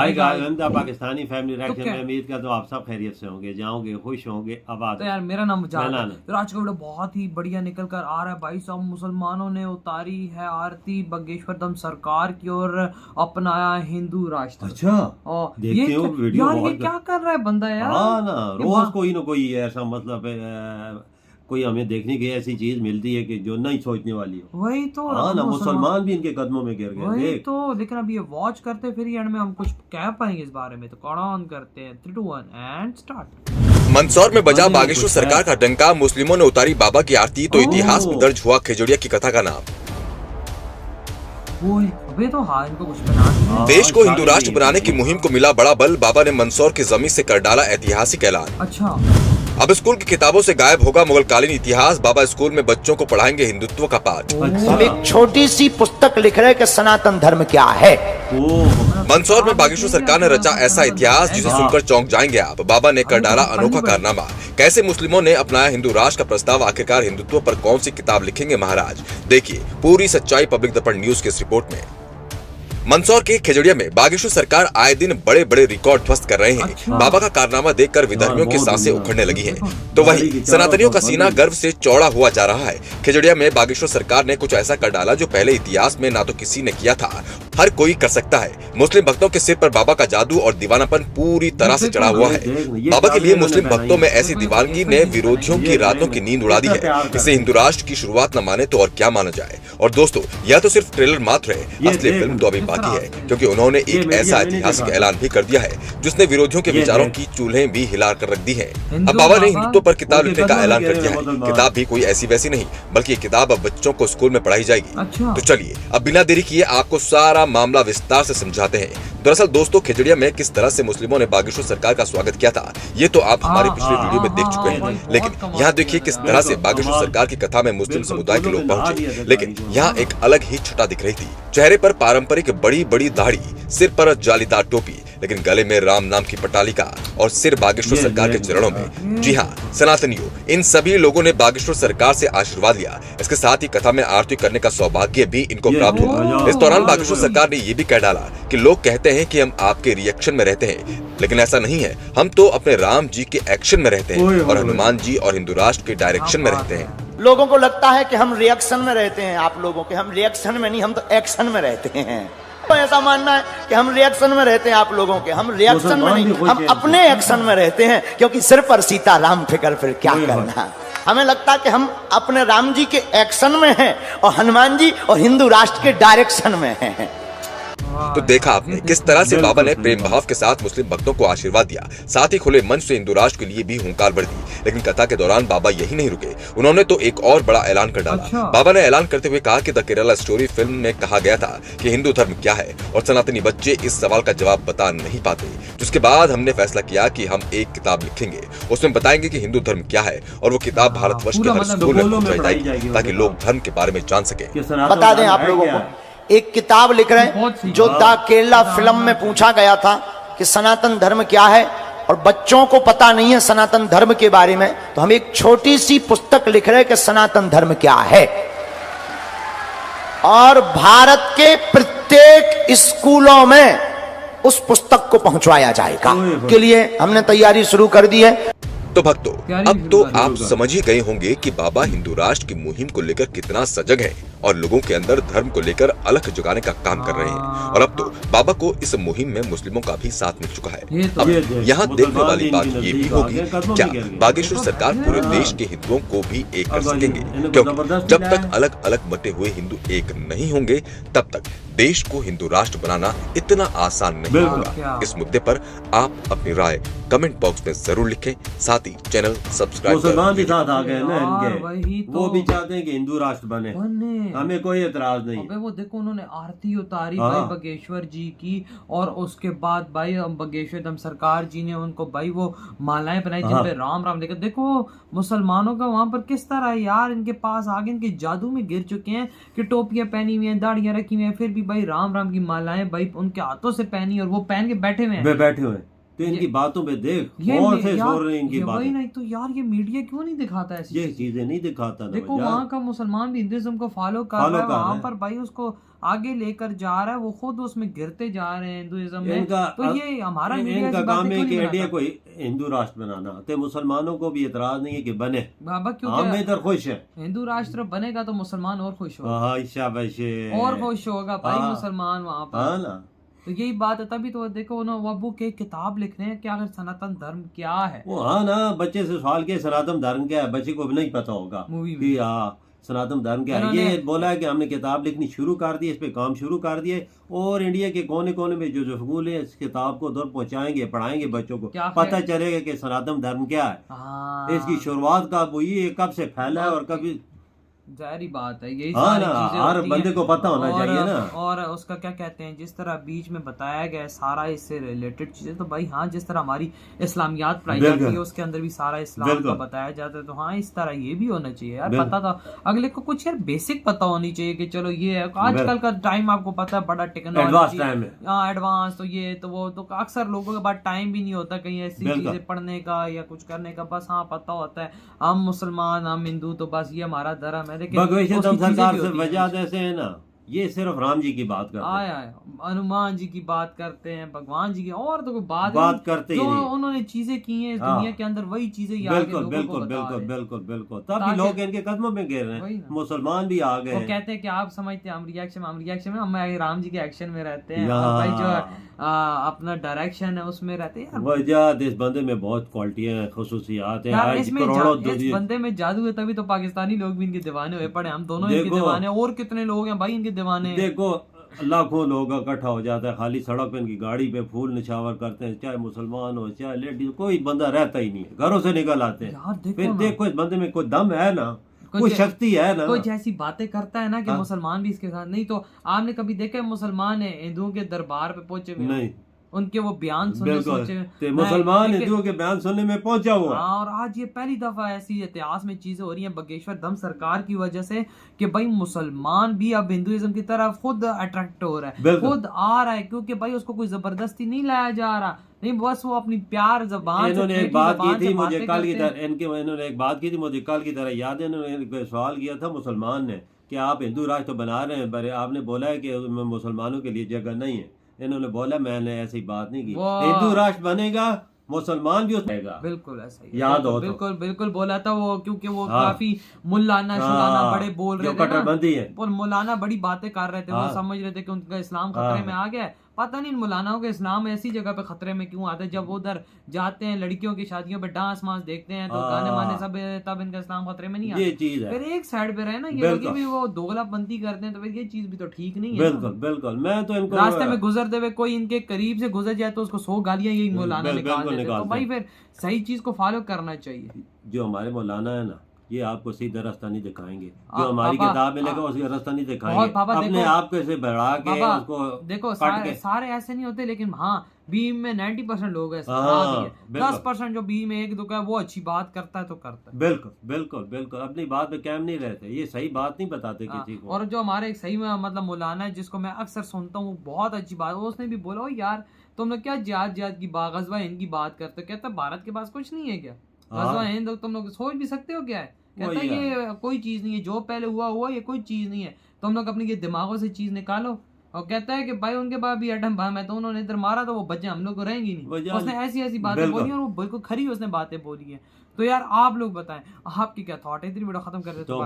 भाई मिजाज guys Pakistani family तो रिएक्शन क्या में उम्मीद करता हूँ आप सब खैरियत से होंगे, जाओगे, खुश होंगे, आबाद तो यार मेरा नाम मुजाहिद है। होंगे। तो आज का वीडियो बहुत ही बढ़िया निकल कर आ रहा है भाई साहब। मुसलमानों ने उतारी है आरती बागेश्वर धाम सरकार की और अपनाया हिंदू राष्ट्र। अच्छा, और ये देखते हो वीडियो यार ये बहुत क्या कर रहा है बंदा यार। हाँ ना, ये रोज कोई ना कोई ऐसा मतलब कोई हमें देखने की ऐसी चीज मिलती है कि जो नहीं सोचने वाली हो। वही तो हाँ ना, मुसलमान भी इनके कदमों में गिर गए। वही देख तो, लेकिन अब ये वॉच करते फिर एंड में हम कुछ कह पाएंगे इस बारे में। तो ऑन करते हैं 3 2 1 एंड स्टार्ट। मंदसौर में बजा बागेश्वर सरकार का डंका, मुस्लिमों ने उतारी बाबा की आरती, तो इतिहास में दर्ज हुआ खिजड़िया की कथा का नाम। अबे तो हाँ, इनको कुछ बना देश को हिंदू राष्ट्र बनाने की मुहिम को मिला बड़ा बल, बाबा ने मंदसौर की जमीन से कर डाला ऐतिहासिक ऐलान। अच्छा, अब स्कूल की किताबों से गायब होगा मुगलकालीन इतिहास, बाबा स्कूल में बच्चों को पढ़ाएंगे हिंदुत्व का पाठ। हम एक छोटी सी पुस्तक लिख रहे हैं कि सनातन धर्म क्या है। मंदसौर में बागेश्वर सरकार ने रचा ऐसा इतिहास जिसे सुनकर चौंक जाएंगे आप। बाबा ने कर डाला अनोखा कारनामा, कैसे मुस्लिमों ने अपनाया हिंदू राष्ट्र का प्रस्ताव, आखिरकार हिंदुत्व पर कौन सी किताब लिखेंगे महाराज। देखिए पूरी सच्चाई पब्लिक दर्पण न्यूज की इस रिपोर्ट में। मंदसौर के खिजड़िया में बागेश्वर सरकार आए दिन बड़े बड़े रिकॉर्ड ध्वस्त कर रहे हैं। अच्छा। बाबा का कारनामा देखकर विधर्मियों की सांसें उखड़ने लगी हैं। तो वहीं सनातनियों का सीना गर्व से चौड़ा हुआ जा रहा है। खिजड़िया में बागेश्वर सरकार ने कुछ ऐसा कर डाला जो पहले इतिहास में ना तो किसी ने किया था, हर कोई कर सकता है। मुस्लिम भक्तों के सिर पर बाबा का जादू और दीवानापन पूरी तरह से चढ़ा हुआ है। बाबा के लिए मुस्लिम भक्तों में ऐसी दीवानगी ने विरोधियों की रातों की नींद उड़ा दी है। इसे हिंदू राष्ट्र की शुरुआत न माने तो और क्या माना जाए। और दोस्तों, यह तो सिर्फ ट्रेलर मात्र है, असली फिल्म तो अभी बाकी है, क्योंकि उन्होंने एक ऐसा ऐतिहासिक ऐलान भी कर दिया है जिसने विरोधियों के विचारों की चूल्हें भी हिला कर रख दी है। अब बाबा ने हिंदुत्व पर किताब लिखने का ऐलान कर दिया है। किताब भी कोई ऐसी वैसी नहीं, बल्कि ये किताब अब बच्चों को स्कूल में पढ़ाई जाएगी। अच्छा। तो चलिए अब बिना देरी किए आपको सारा मामला विस्तार से समझाते हैं। दरअसल दोस्तों, खिजड़िया में किस तरह से मुस्लिमों ने बागेश्वर सरकार का स्वागत किया था ये तो आप हमारे पिछले वीडियो में देख चुके हैं, लेकिन यहाँ देखिए किस तरह से बागेश्वर सरकार की कथा में मुस्लिम समुदाय के लोग पहुंचे। लेकिन यहाँ एक अलग ही छटा दिख रही थी। चेहरे पर पारंपरिक बड़ी बड़ी दाढ़ी, सिर पर जालीदार टोपी, लेकिन गले में राम नाम की पटालिका और सिर बागेश्वर सरकार के चरणों में। जी हाँ सनातनियों, इन सभी लोगों ने बागेश्वर सरकार से आशीर्वाद लिया। इसके साथ ही कथा में आरती करने का सौभाग्य भी इनको प्राप्त हुआ। इस दौरान बागेश्वर सरकार ने ये भी कह डाला कि लोग कहते हैं कि हम आपके रिएक्शन में रहते हैं, लेकिन ऐसा नहीं है। हम तो अपने राम जी के एक्शन में रहते हैं और हनुमान जी और हिंदू राष्ट्र के डायरेक्शन में रहते हैं। लोगों को लगता है कि हम रिएक्शन में रहते हैं, आप लोगों के। हम रिएक्शन में नहीं, हम तो एक्शन में रहते हैं। तो ऐसा मानना है कि हम रिएक्शन में रहते हैं आप लोगों के। हम रिएक्शन में नहीं, हम अपने एक्शन में रहते हैं, क्योंकि सिर पर सीता राम फिकर फिर क्या करना। हमें लगता है कि हम अपने राम जी के एक्शन में हैं और हनुमान जी और हिंदू राष्ट्र के डायरेक्शन में हैं। तो देखा आपने किस तरह से बाबा ने प्रेम भाव के साथ मुस्लिम भक्तों को आशीर्वाद दिया, साथ ही खुले मन से हिंदू राष्ट्र के लिए भी हुंकार भर दी। लेकिन कथा के दौरान बाबा यही नहीं रुके, उन्होंने तो एक और बड़ा ऐलान कर डाला। अच्छा। बाबा ने ऐलान करते हुए कहा कि द केरला स्टोरी फिल्म में कहा गया था कि हिंदू धर्म क्या है और सनातनी बच्चे इस सवाल का जवाब बता नहीं पाते। जिसके बाद हमने फैसला किया कि हम एक किताब लिखेंगे, उसमें बताएंगे कि हिंदू धर्म क्या है, और वो किताब भारतवर्ष के हर स्कूल में पहुंचाई जाएगी ताकि लोग धर्म के बारे में जान सके। बता दें आप लोगों को, एक किताब लिख रहे हैं जो द केरला फिल्म में पूछा गया था कि सनातन धर्म क्या है, और बच्चों को पता नहीं है सनातन धर्म के बारे में। तो हम एक छोटी सी पुस्तक लिख रहे हैं कि सनातन धर्म क्या है, और भारत के प्रत्येक स्कूलों में उस पुस्तक को पहुंचवाया जाएगा। के लिए हमने तैयारी शुरू कर दी है। तो भक्तों, अब तो आप समझ ही गए होंगे कि बाबा हिंदू राष्ट्र की मुहिम को लेकर कितना सजग है और लोगों के अंदर धर्म को लेकर अलख जगाने का काम कर रहे हैं। और अब तो बाबा को इस मुहिम में मुस्लिमों का भी साथ मिल चुका है। अब यहाँ देखने वाली बात ये भी होगी, क्या बागेश्वर सरकार पूरे देश के हिंदुओं को भी एक कर सकेंगे? क्योंकि जब तक अलग अलग बटे हुए हिंदू एक नहीं होंगे, तब तक देश को हिंदू राष्ट्र बनाना इतना आसान नहीं होगा। इस मुद्दे पर आप अपनी राय कमेंट बॉक्स में जरूर लिखें, साथ ही चैनल सब्सक्राइब मुसलमान भी साथ आ गए ना वही इनके, तो। वो भी चाहते हैं कि हिंदू राष्ट्र बने, हमें कोई एतराज नहीं। अबे वो देखो उन्होंने आरती उतारी भाई बागेश्वर जी की, और उसके बाद भाई बागेश्वर धाम सरकार जी ने उनको भाई वो मालाएं बनाई जिन पे राम राम लिखा। देखो मुसलमानों का वहां पर किस तरह यार इनके पास आगे इनके जादू में गिर चुके हैं कि टोपियां पहनी हुई हैं, दाढ़ियां रखी हुई हैं, फिर भी भाई राम राम की मालाएं भाई उनके हाथों से पहनी और वो पहन के बैठे हुए हैं। बैठे हुए तो इनकी बातों पे देख ये और से यार, जोर रहे हैं इनकी ये वही बातें। नहीं तो यार ये मीडिया क्यों नहीं दिखाता ऐसी ये चीजें नहीं दिखाता ना देखो भैया। वहाँ का मुसलमान भी हिंदुइज्म को फॉलो कर Follow रहा है, कर रहा वहाँ है। पर भाई उसको आगे लेकर जा रहा है, वो खुद उसमें गिरते जा रहे हैं हिंदुइज्म में। तो ये हमारा मीडिया इनका ऐसी काम बातें है क्यों कि नहीं इंडिया बनाता? को हिंदू राष्ट्र बनाना, तो मुसलमानों को भी एतराज नहीं है कि बने, बाबा हम क्योंकि इधर खुश है। हिंदू राष्ट्र बनेगा तो मुसलमान और खुश होगा, हाँ शाबाशे, और खुश होगा भाई हाँ। मुसलमान वहाँ हाँ पर। ना, तो यही बात है, तभी तो देखो उन्होंने वो बुक एक किताब लिख रहे हैं कि आखिर सनातन धर्म क्या है। वो हाँ ना, बच्चे से सवाल किया सनातन धर्म क्या है, बच्चे को भी नहीं पता होगा मूवी में कि हाँ सनातन धर्म क्या है। ये बोला है कि हमने किताब लिखनी शुरू कर दी, इस पे काम शुरू कर दिए, और इंडिया के कोने कोने में जो स्कूल है इस किताब को उधर पहुंचाएंगे, पढ़ाएंगे बच्चों को, क्या पता चलेगा कि सनातन धर्म क्या है, हाँ इसकी शुरुआत कब हुई है, कब से फैला है, और कभी जाहिर बात है यही हाँ सारी ना, चीजें हर होती बंदे हैं। को पता होना और चाहिए ना। और उसका क्या कहते हैं, जिस तरह बीच में बताया गया है सारा इससे रिलेटेड चीजें, तो भाई हाँ जिस तरह हमारी इस्लामियात पढ़ाई जाती है उसके अंदर भी सारा इस्लाम का बताया जाता है, तो हाँ इस तरह ये भी होना चाहिए यार। पता था अगले को कुछ यार बेसिक पता होनी चाहिए कि चलो ये है, आजकल का टाइम आपको पता है बड़ा टेक्नोलॉजी टाइम है, हाँ एडवांस, तो ये तो वो तो अक्सर लोगों के पास टाइम भी नहीं होता कहीं ऐसी चीजें पढ़ने का या कुछ करने का, बस हाँ पता होता है हम मुसलमान हम हिंदू तो बस ये हमारा धर्म है। लेकिन सरकार से वजह ऐसे है ना, ये सिर्फ राम जी की बात करते हैं, आया हनुमान जी की बात करते हैं, भगवान जी की, और तो कोई बात करते ही जो नहीं। उन्होंने चीजें की हैं इस दुनिया के अंदर वही चीजें बिल्कुल बिल्कुल बिल्कुल बिल्कुल बिल्कुल, तभी लोग इनके कदमों में गिर रहे हैं, मुसलमान भी आ गए। वो कहते हैं कि आप समझते हैं हम रिएक्शन में हम राम जी के एक्शन में रहते हैं, और भाई जो अपना डायरेक्शन है उसमें रहते हैं। वजह इस बंदे में बहुत क्वालिटियां हैं, खुसूसियात हैं, आज इसमें करोड़ों इस बंदे में जादू है, तभी तो पाकिस्तानी लोग भी इनके दीवाने हुए पड़े, हम दोनों इनके दीवाने, और कितने लोग हैं भाई इनके दीवाने। देखो लाखों लोग इकट्ठा हो जाता है, खाली सड़क पे इनकी गाड़ी पे फूल निछावर करते हैं, चाहे मुसलमान हो चाहे लेडीज, कोई बंदा रहता ही नहीं है, घरों से निकल आते हैं। फिर देखो इस बंदे में कोई दम है ना, कोई शक्ति है ना, कोई जैसी बातें करता है ना कि मुसलमान भी इसके साथ, नहीं तो आपने कभी देखा मुसलमान है हिंदुओं के दरबार पे पहुंचे हुए नहीं, उनके वो बयान सुनने सोचे मुसलमान हिंदुओं के बयान सुनने में पहुंचा हुआ। और आज ये पहली दफा ऐसी इतिहास में चीजें हो रही हैं बागेश्वर धम सरकार की वजह से कि भाई मुसलमान भी अब हिंदुइज्म की तरफ खुद अट्रैक्ट हो रहा है, खुद आ रहा है, क्योंकि भाई उसको कोई जबरदस्ती नहीं लाया जा रहा, नहीं बस वो अपनी प्यार जबान इन्होंने एक बात की थी मुझे कल की तरह, इन्होंने एक बात की थी मुझे कल की तरह याद है, इन्होंने सवाल किया था मुसलमान ने कि आप हिंदू राष्ट्र तो बना रहे हैं, पर आपने बोला है कि मुसलमानों के लिए जगह नहीं है। इन्होंने बोला मैंने ऐसी बात नहीं की, हिंदू राष्ट्र बनेगा मुसलमान भी उसमें, बिल्कुल ऐसा ही याद हो, बिल्कुल बिल्कुल बोला था वो, क्योंकि वो काफी मुल्लाना शुलाना बड़े बोल रहे थे, कट्टरपंथी है, मुल्लाना बड़ी बातें कर रहे थे, वो समझ रहे थे कि उनका इस्लाम खतरे में आ गया है। पता नहीं मुलानाओं के इस्लाम ऐसी जगह पे खतरे में क्यों आता है, जब वो उधर जाते हैं लड़कियों की शादियों पे डांस मांस देखते हैं तो गाने माने सब, तब इनका इस्लाम खतरे में नहीं आता। ये चीज है। फिर एक साइड पे रहे ना ये लोग भी वो दोगलापंती करते हैं, तो फिर ये चीज भी तो ठीक नहीं है। बिल्कुल बिल्कुल, मैं तो इनको रास्ते में गुजरते हुए कोई इनके करीब से गुजर जाए तो उसको 100 गालियां यही मौलाना निकाल देते, तो भाई फिर सही चीज को फॉलो करना चाहिए। जो हमारे मौलाना है ना, ये आपको सीधा रास्ता नहीं दिखाएंगे, जो हमारी किताब में लिखा उसका रास्ता नहीं दिखाएंगे, अपने आप को ऐसे बढ़ा के उसको देखो सारे ऐसे नहीं होते, लेकिन हाँ बीम में 90% लोग ऐसे, 10% जो बीम में एक दो का वो अच्छी बात करता है तो करता है। बिल्कुल बिल्कुल बिल्कुल, अपनी बात पे कायम नहीं रहते, ये सही बात नहीं बताते किसी को। और जो हमारे एक सही मतलब मौलाना है जिसको मैं अक्सर सुनता हूँ, बहुत अच्छी बात, उसने भी बोला यार तुम लोग क्या जिहाद की गज़वा हिंद की बात करते हो, कहता भारत के पास कुछ नहीं है क्या, गज़वा हिंद तुम लोग सोच भी सकते हो क्या है, कहता ये कोई चीज नहीं है, जो पहले हुआ ये कोई चीज नहीं है, तुम लोग अपनी ये दिमागों से चीज निकालो। और कहता है कि भाई उनके पास भी एटम बम है, तो उन्होंने इधर मारा तो वो बच्चे हम लोग को रहेंगी नहीं। उसने ऐसी बातें बोली और वो बिल्कुल खरी उसने बातें बोली है। तो यार आप लोग बताएं आपकी क्या थॉट है, इतनी वीडियो खत्म कर रहे हो।